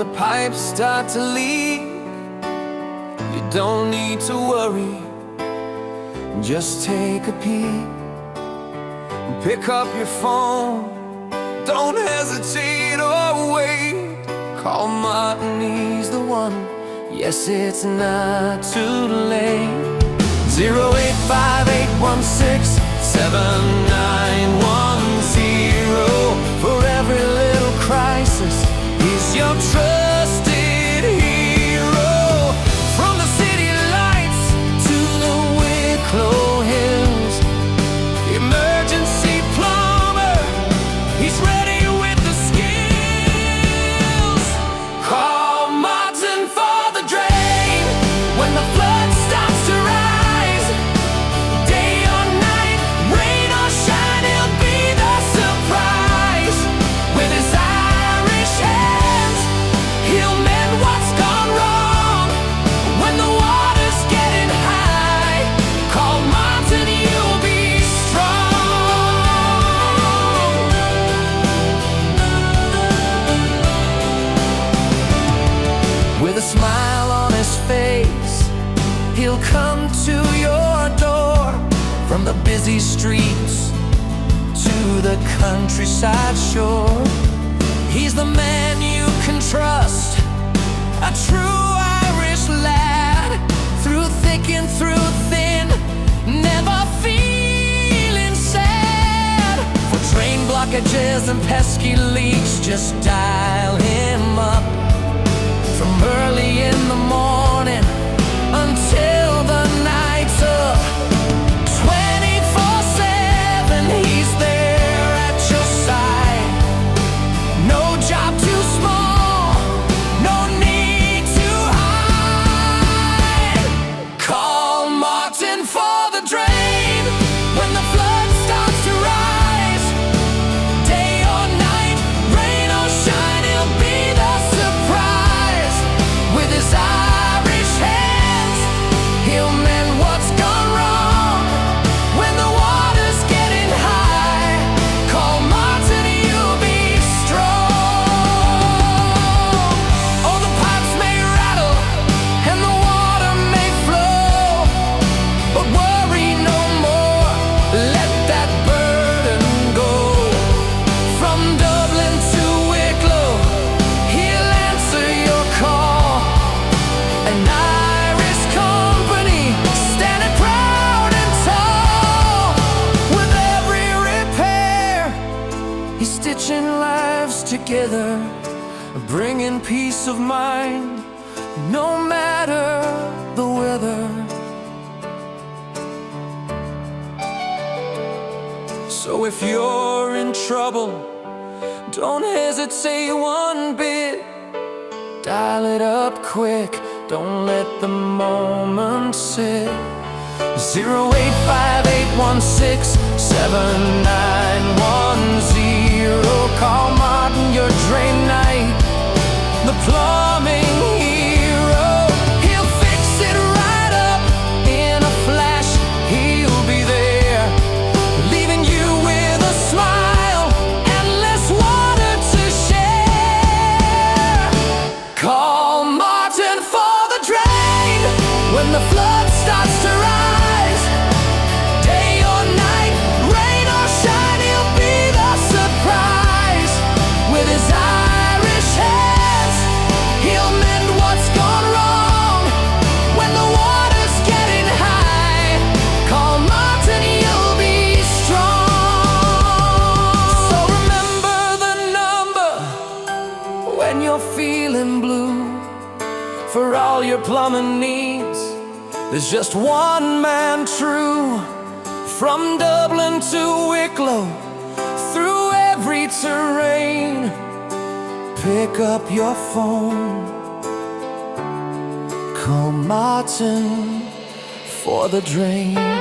the pipes start to leak, you don't need to worry. Just take a peek, pick up your phone, don't hesitate or wait. Call Martin, he's the one. Yes, it's not too late. 085-816-7910. For every little crisis, he's your trusted hero. From the city lights to the Wicklow hills, emergency plumber, he's ready with the skills. Call Martin for the drain when the flood starts to rise. Day or night, rain or shine, he'll be the surprise. With his Irish hands, he'll mend what's gone wrong. When the water's getting high, call Martin, you'll be strong. With a smile on his face, he'll come to your door. From the busy streets to the countryside shore, he's the man you can trust, a true Irish lad. Through thick and through thin, never feeling sad. For train blockages and pesky leaks, just dial him up. From early in the morning until the night's up, 24/7, he's there at your side. No job too small, no need to hide. Call Martin for the drain when the flood starts to rise. Day or night, rain or shine, he'll be the surprise. With his Irish hands, he'll mend what's gone wrong. When the water's getting high, call Martin, you'll be strong. Oh, the pipes may rattle and the water may flow, but worry no more, let that burden go. From Dublin to Wicklow, he'll answer your call. An Irish company, standing proud and tall. With every repair, he's stitching lives together, bringing peace of mind, no matter the weather. So if you're in trouble, don't hesitate one bit. Dial it up quick, don't let the moment sit. 085-816-7910. Call Martin, your drain knight, the plumbing hero. He'll fix it right up in a flash, he'll be there, leaving you with a smile and less water to share. Call Martin for the drain when the flood starts to rise. Day or night, rain or shine, he'll be the surprise. With his Irish hands, he'll mend what's gone wrong. When the water's getting high, call Martin, you'll be strong. So remember the number when you're feeling blue. For all your plumbing needs, there's just one man true. From Dublin to Wicklow, through every terrain, pick up your phone, call Martin for the drain.